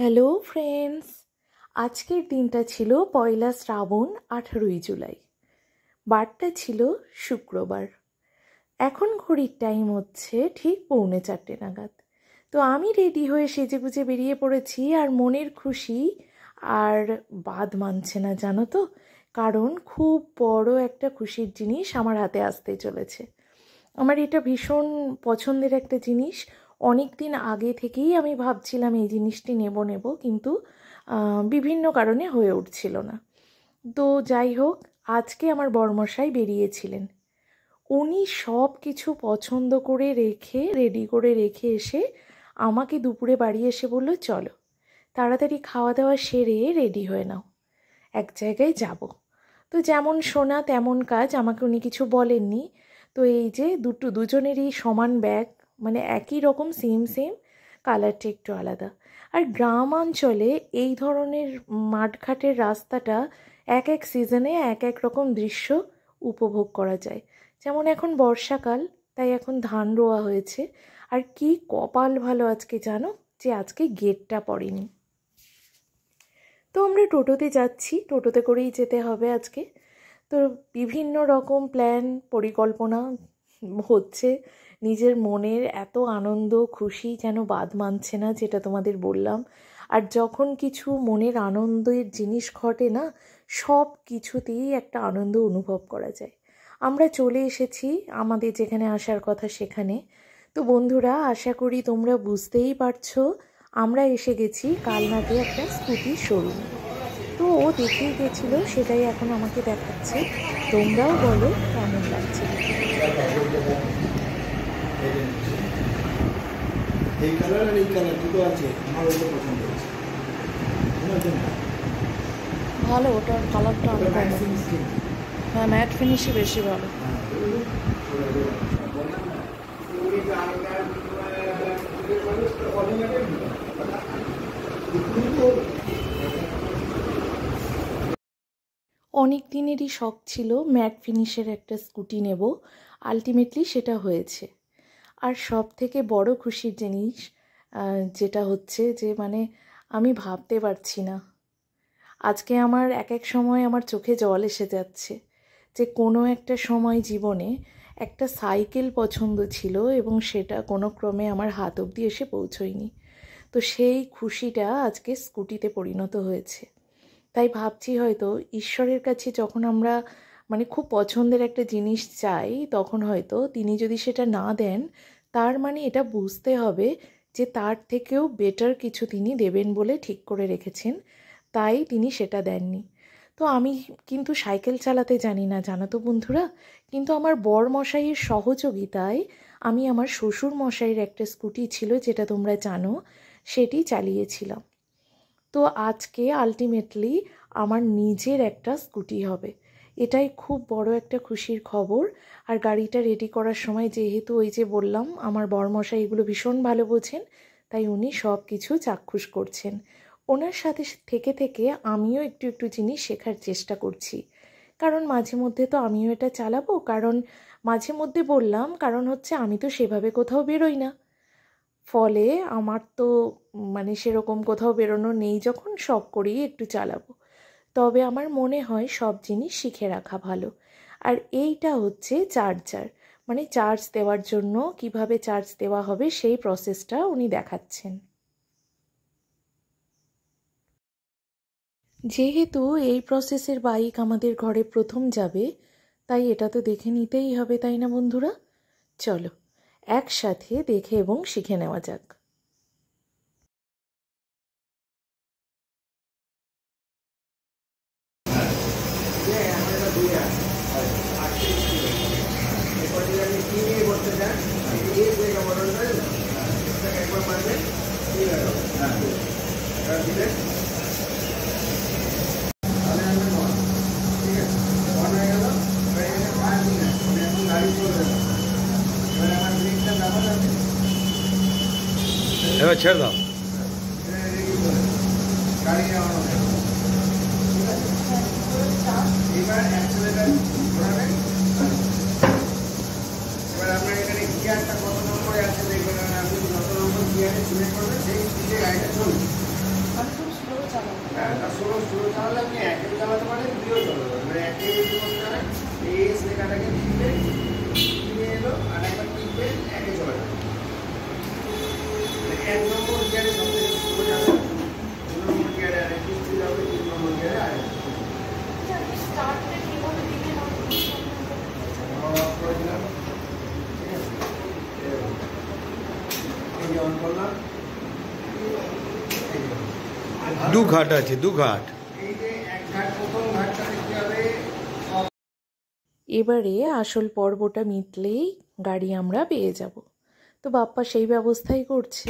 Hello friends, আজকের দিনটা ছিল পয়লা শ্রাবণ 18ই জুলাই। বারটা ছিল শুক্রবার। এখন ঘড়ির টাইম হচ্ছে ঠিক 3:45 নাগাদ। তো আমি রেডি হয়ে সেজেগুজে বেরিয়ে পড়েছি, আর মনের খুশি আর বাদ মানছে না, জানো তো। কারণ খুব বড় একটা খুশির জিনিস আমার হাতে আসতে চলেছে। আমার এটা ভীষণ পছন্দের একটা জিনিস। অনেক দিন আগে থেকেই আমি ভাবছিলাম এই জিনিসটি নেব কিন্তু বিভিন্ন কারণে হয়ে উঠছিল না। তো যাই হোক, আজকে আমার বরমশাই বেরিয়েছিলেন। উনি সব কিছু পছন্দ করে রেখে রেডি করে রেখে এসে আমাকে দুপুরে বাড়ি এসে বলল, চলো তাড়াতাড়ি খাওয়া দাওয়া সেরে রেডি হয়ে নাও, এক জায়গায় যাব। তো যেমন শোনা তেমন কাজ, আমাকে উনি কিছু বলেননি। তো এই যে দুজনেরই সমান ব্যাগ, মানে একই রকম সেম কালারটা একটু আলাদা। আর গ্রাম অঞ্চলে এই ধরনের মাঠঘাটের রাস্তাটা এক এক সিজনে এক এক রকম দৃশ্য উপভোগ করা যায়। যেমন এখন বর্ষাকাল, তাই এখন ধান রোয়া হয়েছে। আর কি কপাল ভালো আজকে, জানো, যে আজকে গেটটা পড়েনি। তো আমরা টোটোতে যাচ্ছি, টোটোতে করেই যেতে হবে আজকে। তো বিভিন্ন রকম প্ল্যান পরিকল্পনা হচ্ছে। নিজের মনের এত আনন্দ খুশি যেন বাদ মানছে না, যেটা তোমাদের বললাম। আর যখন কিছু মনের আনন্দের জিনিস ঘটে না, সব কিছুতেই একটা আনন্দ অনুভব করা যায়। আমরা চলে এসেছি আমাদের যেখানে আসার কথা সেখানে। তো বন্ধুরা, আশা করি তোমরা বুঝতেই পারছো, আমরা এসে গেছি কালনাতে একটা স্কুটির শোরুমে। তো ও দেখেই গেছিল, সেটাই এখন আমাকে দেখাচ্ছে। তোমরাও বলো কেমন লাগছে। এই কালার আর এই কালার দুটো আছে, আমার ওটা পছন্দ হয়েছে। ভালো, ওটার কালারটা অনেক ভালো। হ্যাঁ, ম্যাট ফিনিশই বেশি ভালো। অনেক দিনেরই শখ ছিল ম্যাট ফিনিশের একটা স্কুটি নেব, আলটিমেটলি সেটা হয়েছে। আর সব থেকে বড় খুশির জিনিস যেটা হচ্ছে যে মানে আমি ভাবতে পারছি না, আজকে আমার এক এক সময় আমার চোখে জল এসে যাচ্ছে যে কোনো একটা সময় জীবনে একটা সাইকেল পছন্দ ছিল এবং সেটা কোনো ক্রমে আমার হাত অবধি এসে পৌঁছয়নি। তো সেই খুশিটা আজকে স্কুটিতে পরিণত হয়েছে। তাই ভাবছি হয়তো ঈশ্বরের কাছে যখন আমরা মানে খুব পছন্দের একটা জিনিস চাই, তখন হয়তো তিনি যদি সেটা না দেন, তার মানে এটা বুঝতে হবে যে তার থেকেও বেটার কিছু তিনি দেবেন বলে ঠিক করে রেখেছেন, তাই তিনি সেটা দেননি। তো আমি কিন্তু সাইকেল চালাতে জানি না, জানো তো বন্ধুরা, কিন্তু আমার বর মশাইয়ের সহযোগিতায় আমি আমার শ্বশুর মশাইয়ের একটা স্কুটি ছিল, যেটা তোমরা জানো, সেটি চালিয়েছিলাম। তো আজকে আলটিমেটলি আমার নিজের একটা স্কুটি হবে, এটাই খুব বড় একটা খুশির খবর। আর গাড়িটা রেডি করার সময় যেহেতু ওই যে বললাম আমার বরমশাই এগুলো ভীষণ ভালো বোঝেন, তাই উনি সব কিছু চাক্ষুষ করছেন। ওনার সাথে থেকে থেকে আমিও একটু একটু জিনিস শেখার চেষ্টা করছি, কারণ মাঝে মধ্যে তো আমিও এটা চালাবো। কারণ মাঝে মধ্যে বললাম, কারণ হচ্ছে আমি তো সেভাবে কোথাও বেরোই না, ফলে আমার তো মানে সেরকম কোথাও বেরোনো নেই, যখন শখ করি একটু চালাবো। তবে আমার মনে হয় সব জিনিস শিখে রাখা ভালো। আর এইটা হচ্ছে চার্জার, মানে চার্জ দেওয়ার জন্য কিভাবে চার্জ দেওয়া হবে সেই প্রসেসটা উনি দেখাচ্ছেন। যেহেতু এই প্রসেসের বাইক আমাদের ঘরে প্রথম যাবে, তাই এটা তো দেখে নিতেই হবে, তাই না বন্ধুরা? চলো একসাথে দেখে এবং শিখে নেওয়া যাক। এবার ছেড়ে দাও। এবার আপনার এখানে গিয়ারটা কত নম্বরে আছে দেখবেন, আপনি যত নম্বর গিয়ারে সিলেক্ট করবেন সেই স্পিডে গাড়িটা চলবে। হলে আপনি একে চালাতে পারেন, দুইও চালাতে পারেন, মানে একে যদি করতে পারেন এই এস লেখাটাকে টিপে নিয়ে এলো আর একবার টিপে একে চলে যাবে। এক নম্বর গিয়ারে সব থেকে শুরু যাবে, 2 নম্বর গিয়ারে আর একটু স্পিড হবে, 3 নম্বর গিয়ারে আর একটু অফ করে দিলাম। ঠিক আছে, এই যে অন করলাম, দু ঘাট আছে, দু ঘাট। এই যে এক ঘাট, প্রথম ঘাটটা দেখতে হবে। এবারে আসল পর্বটা মিটলেই গাড়ি আমরা পেয়ে যাব। তো বাপ্পা সেই ব্যবস্থাই করছে।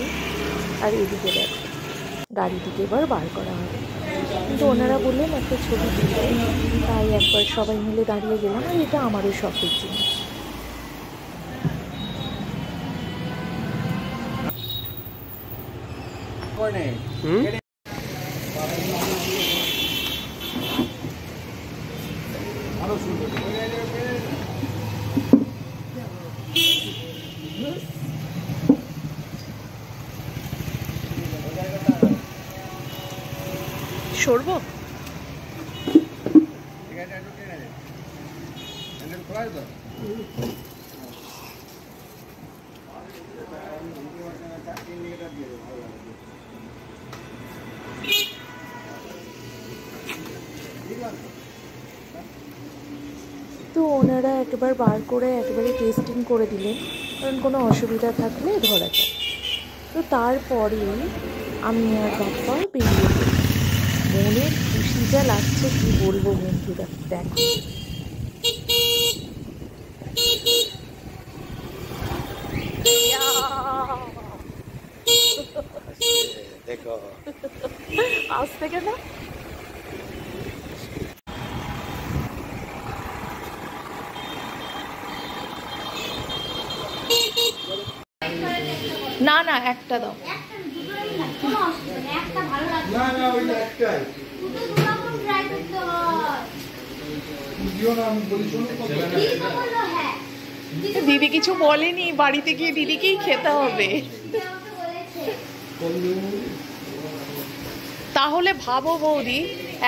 আর এদিকে দেখো গাড়িটিকে এবার বার করা হবে, কিন্তু ওনারা বললেন একটা ছবি তুলতে, তাই একবার সবাই মিলে দাঁড়িয়ে গেলাম। আর এটা আমারও শখের জিনিস। সরবো তো ওনারা একবার বার করে একেবারে টেস্টিং করে দিলেন, কারণ কোনো অসুবিধা থাকলে ধরা যায়। তো তারপরে আমি আর বাপ্পা বেরিয়ে পড়ি। মনের খুশি যা লাগছে কি বলবো বন্ধুরা, দেখো। দেখো আজ থেকে না না না একটা দাও। না না ওই একটাই দিও না, আমি বলি শোনো দিদি কিছু বলেনি, বাড়িতে গিয়ে দিদিকেই খেতে হবে। তাহলে ভাবো বৌদি,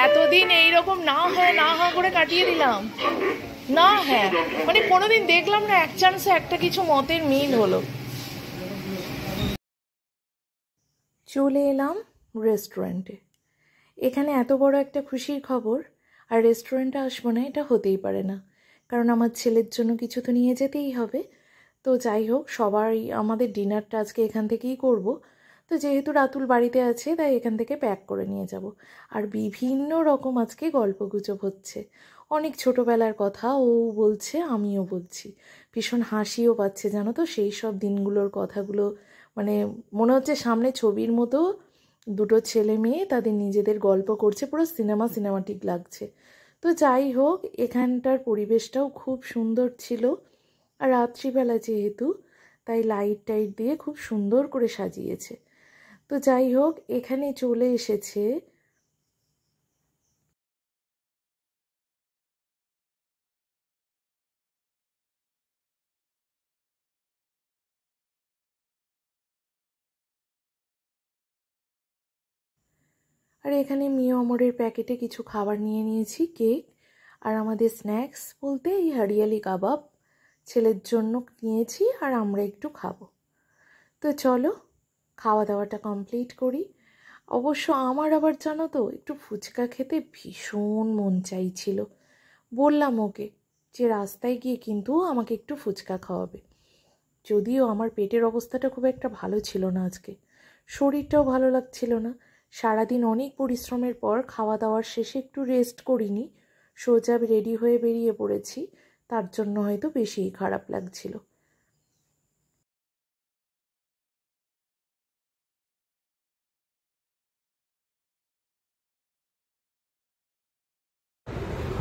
এতদিন এইরকম না হ্যাঁ করে কাটিয়ে দিলাম। না হ্যাঁ মানে কোনোদিন দেখলাম না এক চান্সে একটা কিছু মতের মিল হলো। চলে এলাম রেস্টুরেন্টে। এখানে এত বড় একটা খুশির খবর, আর রেস্টুরেন্টে আসবো না এটা হতেই পারে না, কারণ আমার ছেলের জন্য কিছু তো নিয়ে যেতেই হবে। তো যাই হোক, সবাই আমাদের ডিনারটা আজকে এখান থেকেই করব। তো যেহেতু রাতুল বাড়িতে আছে তাই এখান থেকে প্যাক করে নিয়ে যাব। আর বিভিন্ন রকম আজকে গল্পগুজব হচ্ছে, অনেক ছোটোবেলার কথা ও বলছে, আমিও বলছি। ভীষণ হাসিও পাচ্ছে জানো তো, সেই সব দিনগুলোর কথাগুলো মানে মনে হচ্ছে সামনে ছবির মতো দুটো ছেলে মেয়ে তাদের নিজেদের গল্প করছে, পুরো সিনেমাটিক লাগছে। তো যাই হোক, এখানটার পরিবেশটাও খুব সুন্দর ছিল। আর রাত্রিবেলা যেহেতু, তাই লাইট টাইট দিয়ে খুব সুন্দর করে সাজিয়েছে। তো যাই হোক, এখানে চলে এসেছে আর এখানে মিও অমরের প্যাকেটে কিছু খাবার নিয়ে নিয়েছি, কেক আর আমাদের স্ন্যাক্স বলতে এই হরিয়ালি কাবাব ছেলের জন্য নিয়েছি, আর আমরা একটু খাবো। তো চলো খাওয়া দাওয়াটা কমপ্লিট করি। অবশ্য আমার আবার জানো তো একটু ফুচকা খেতে ভীষণ মন চাইছিল। বললাম ওকে যে রাস্তায় গিয়ে কিন্তু আমাকে একটু ফুচকা খাওয়াবে। যদিও আমার পেটের অবস্থাটা খুব একটা ভালো ছিল না আজকে, শরীরটাও ভালো লাগছিল না। সারাদিন অনেক পরিশ্রমের পর খাওয়া দাওয়ার শেষে একটু রেস্ট করিনি, সোজা রেডি হয়ে বেরিয়ে পড়েছি, তার জন্য হয়তো বেশিই খারাপ লাগছিল।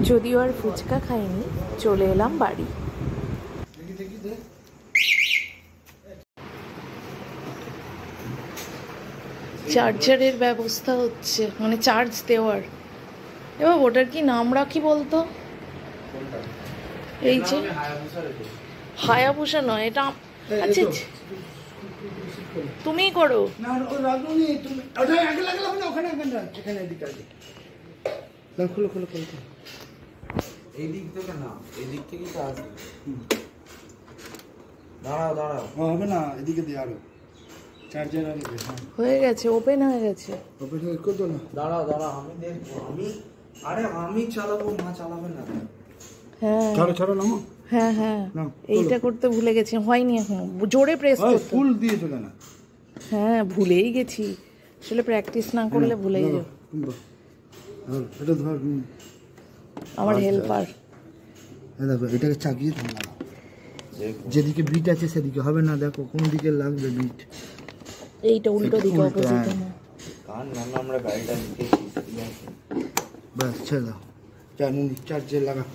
যদিও আর ফুচকা খাইনি, চলে এলাম বাড়ি। চার্জারের ব্যবস্থা হচ্ছে, মানে চার্জ দেওয়ার। এবার ওটার কি নাম রাখি বলতো? এই যে হায়াবুসা নয় এটা, আচ্ছা তুমিই করো। না খুলো খুলো খুলো খুলো। এই দিক থেকে না, এই দিক থেকেই তো আসবে। দাঁড়াও দাঁড়াও, হবে না, এদিকে দিয়ে আরো চার্জার আরো দে। হ্যাঁ হয়ে গেছে, ওপেন হয়ে গেছে। ওপেন হয়ে করতো না। দাঁড়াও দাঁড়াও, আমি দেখবো। আরে আমি চালাবো, মা চালাবে না। হ্যাঁ ছাড়ো ছাড়ো নামো। হ্যাঁ হ্যাঁ, নাও, এইটা করতে ভুলে গেছি, হয়নি এখনো, জোরে প্রেস করতে। ফুল দিয়ে চলে না। হ্যাঁ ভুলেই গেছি, আসলে প্র্যাকটিস না করলে ভুলেই যাও। এটা ধর। আমার হেল্পার। দেখো এটাকে চাকিয়ে ধর লাগাও। যেদিকে বিট আছে সেদিকে হবে না, দেখো কোন দিকে লাগবে বিট। এইটা উল্টো দিকে, অপোজিট। কার নামে আমরা গাড়িটা লিখেছি, ঠিক আছে? ব্যাস ছেড়ে দাও। চার্জে লাগা।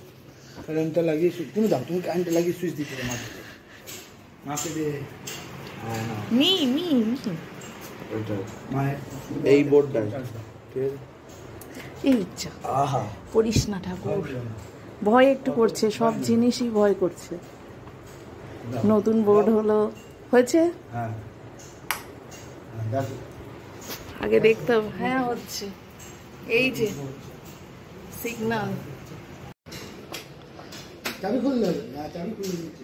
কারেন্টটা লাগিয়ে তুমি দাও, তুমি কারেন্টটা লাগিয়ে সুইচ দিতে দাও মাকে। মাকে দে। মি মি মি ওইটা মায়ের এই বোর্ডটা, ঠিক আছে? এই ইচ্ছা আহা, করিস না ঠাকুর, ভয় একটু করছে, সব জিনিসই ভয় করছে। নতুন বোর্ড হলো, হয়েছে, হ্যাঁ দেখো আগে দেখতাম। হ্যাঁ হচ্ছে, এই যে সিগন্যাল। চাবি খুললে হবে। হ্যাঁ চাবি খুলে দিচ্ছি।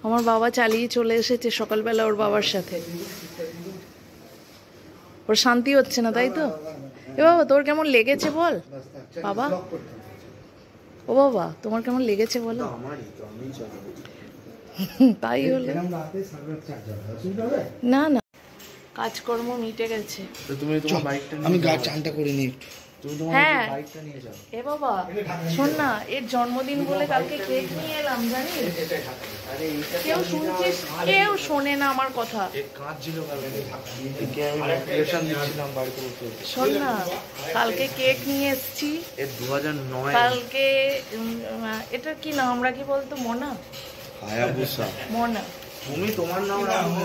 আমার বাবা চালিয়ে চলে এসেছে সকালবেলা ওর বাবার সাথে, ওর শান্তি হচ্ছে না, তাই তো? এ বাবা তোর কেমন লেগেছে বল বাবা, ও বাবা তোমার কেমন লেগেছে বলো। আমারই তো, আমি চালাবো। তাই হলো, এরকম রাতে সার্ভার চার্জার অসুবিধা হবে? না না কাজকর্ম মিটে গেছে। তো তুমি তোমার বাইকটা আমি নিয়ে গা যাও। চানটা করে নিই। তুমি তোমার হ্যাঁ। বাইকটা নিয়ে যাও। এ বাবা শোন না, এর জন্মদিন বলে কালকে কেক নিয়ে এলাম জানিস, আরে এইটা কেউ শুনছিস, কেউ শোনে না আমার কথা। এক কাজ ছিল কালকে, একে আমি মোটিভেশন দিচ্ছিলাম বাড়িতে বসে। শোন না, কালকে কেক নিয়ে এসেছি। এর 2009 কালকে এটা কি নাম রাখি বলতো? মোনা, হায়াবুসা। মোনা। তুমি তোমার নাম রাখো,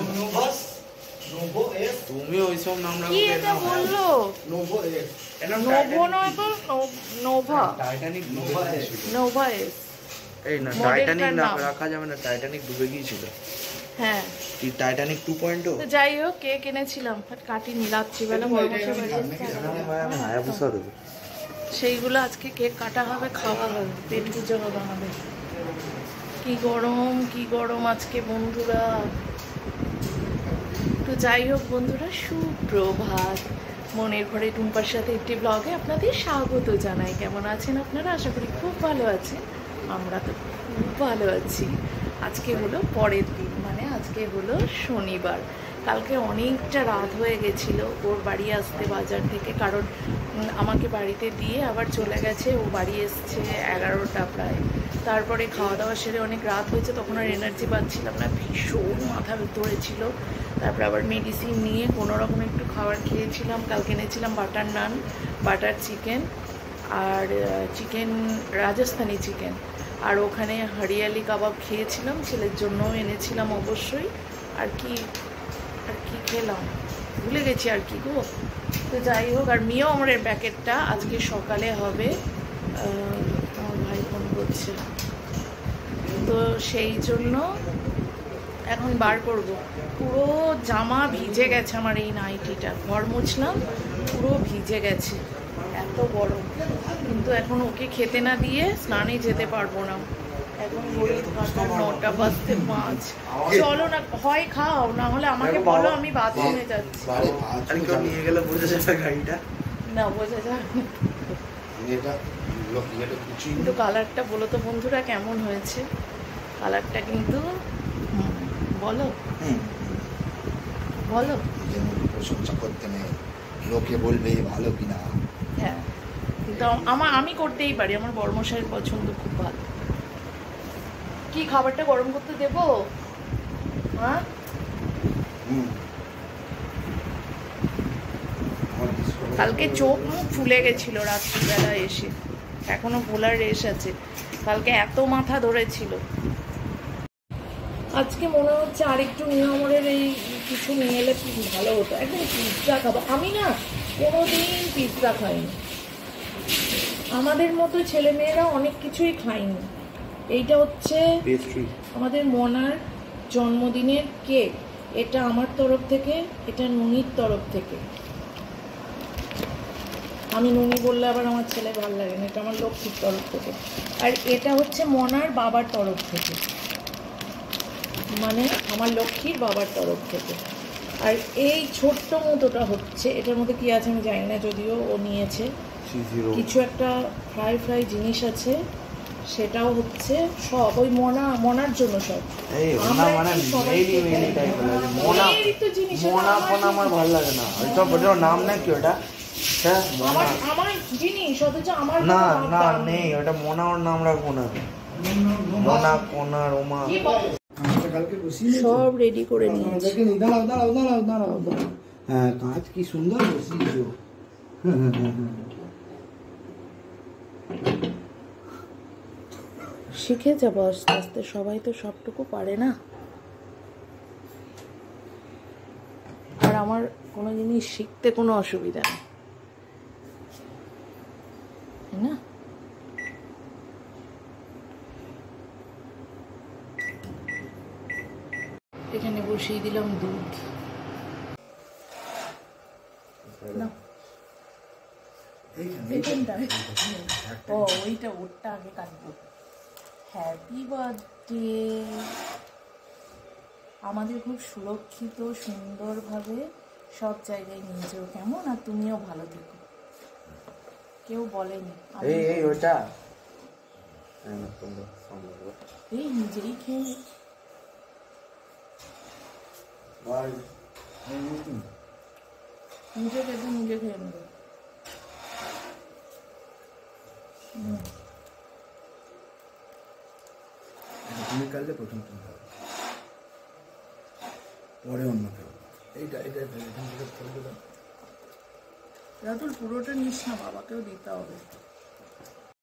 তুমি ওইসব নাম রাখো। কি এটা বললো? Novo S. নোভো নয় তো, নোভা, টাইটানিক নোভা এস। এই না, মডেলটার টাইটানিক না নাম। রাখা যাবে না, টাইটানিক ডুবে গিয়েছিল। হ্যাঁ কি টাইটানিক 2.0? তো যাই হোক, কেক এনেছিলাম, বাট কাটিনি, রাত্রিবেলা বড় মশাই বাড়ি এসেছে। আমি হায়াবুসা দেবো। সেইগুলো আজকে কেক কাটা হবে, খাওয়া হবে, পেট পুজো হবে আমাদের। কি গরম, কি গরম আজকে বন্ধুরা। তো যাই হোক বন্ধুরা, সুপ্রভাত। মনের ঘরে টুম্পার সাথে একটি ব্লগে আপনাদের স্বাগত জানাই। কেমন আছেন আপনারা? আশা করি খুব ভালো আছেন, আমরা তো খুব ভালো আছি। আজকে হলো পরের দিন, মানে আজকে হলো শনিবার। কালকে অনেকটা রাত হয়ে গেছিল ওর বাড়ি আসতে বাজার থেকে, কারণ আমাকে বাড়িতে দিয়ে আবার চলে গেছে, ও বাড়ি এসছে 11টা প্রায়। তারপরে খাওয়া দাওয়া সেরে অনেক রাত হয়েছে, তখন আর এনার্জি পাচ্ছিলাম না, ভীষণ মাথা ধরেছিল। তারপরে আবার মেডিসিন নিয়ে কোনোরকম একটু খাবার খেয়েছিলাম। কালকে এনেছিলাম বাটার নান, বাটার চিকেন, আর চিকেন রাজস্থানি চিকেন, আর ওখানে হরিয়ালি কাবাব খেয়েছিলাম, ছেলের জন্যও এনেছিলাম অবশ্যই। আর কি খেলাম ভুলে গেছি আর কি গো। তো যাই হোক, আর মিও আমার প্যাকেটটা আজকে সকালে হবে, আমার ভাই ফোন করছে, তো সেই জন্য এখন বার করব। পুরো জামা ভিজে গেছে আমার, এই নাইটিটা ঘর মুছলাম, পুরো ভিজে গেছে, এত গরম। কিন্তু এখন ওকে খেতে না দিয়ে স্নানে যেতে পারবো না। এখন ঘড়ির কাঁটা 9টা বাজতে 5। চলো না, হয় খাও, না হলে আমাকে বলো, আমি বাথরুমে যাচ্ছি। আর কেউ নিয়ে গেলে বোঝা যাবে গাড়িটা। না বোঝা যায় না। এটা এটা কুচি। কিন্তু কালারটা বলো তো বন্ধুরা কেমন হয়েছে? কালারটা কিন্তু বলো বলো। প্রশংসা করতে নেই, লোকে বলবে ভালো কিনা। হ্যাঁ, কিন্তু আমি করতেই পারি, আমার বড়মশাইয়ের পছন্দ খুব ভালো। কি খাবারটা গরম করতে দেবো? হ্যাঁ কালকে চোখ মুখ ফুলে গেছিল রাত্রিবেলা এসে, এখনো ফোলার রেশ আছে। কালকে এত মাথা ধরেছিল। আজকে মনে হচ্ছে আরেকটু নিয়মরের এই কিছু নিয়ে এলে ভালো হতো। একদম পিৎজা খাবো। আমি না কোনোদিন পিৎজা খাইনি, আমাদের মতো ছেলেমেয়েরা অনেক কিছুই খাইনি। এইটা হচ্ছে আমাদের মোনার জন্মদিনের কেক, এটা আমার তরফ থেকে, এটা নুনির তরফ থেকে। আমি নুনি বললে আবার আমার ছেলে ভালো লাগে না, এটা আমার লক্ষ্মীর তরফ থেকে। আর এটা হচ্ছে মনার বাবার তরফ থেকে, মানে আমার লক্ষ্মীর বাবার তরফ থেকে। আর এই ছোট্ট মতোটা হচ্ছে, এটার মধ্যে কি আছে আমি জানি না, যদিও ও নিয়েছে কিছু একটা ফ্রাই জিনিস আছে, সেটাও হচ্ছে সব ওই মনার জন্য সব। আমার ভালো লাগে না ওইসব, ওটার নাম না কি ওটা, আমার জিনিস অথচ আমার না না নেই ওটা। মোনা ওর নাম রাখবো না, মোনা কোনা রোমা সব রেডি করে নিয়েছি। হ্যাঁ কাঁচ কি সুন্দর বসিয়েছো। শিখে যাবো আস্তে আস্তে, সবাই তো সবটুকু পারে না। আর আমার কোনো জিনিস শিখতে কোনো অসুবিধা নেই, তাই না? এখানে বসিয়ে দিলাম দুধ। ও ওইটা ওরটা আগে কাটবো। Happy birthday. আমাদের খুব সুরক্ষিত সুন্দরভাবে সব জায়গায় নিয়ে যাও, কেমন? আর তুমিও ভালো থেকো। কেউ বলেনি ওটা এই নিজেই খেয়ে নে। নিজে খেতে নিজে খেয়ে নেবে। তুমি কাটলে প্রথম তুমি খাবে, পরে অন্য কেউ। এইটা এখান থেকে ফেলবে। রাতুল পুরোটা নিস না, বাবাকেও দিতে হবে।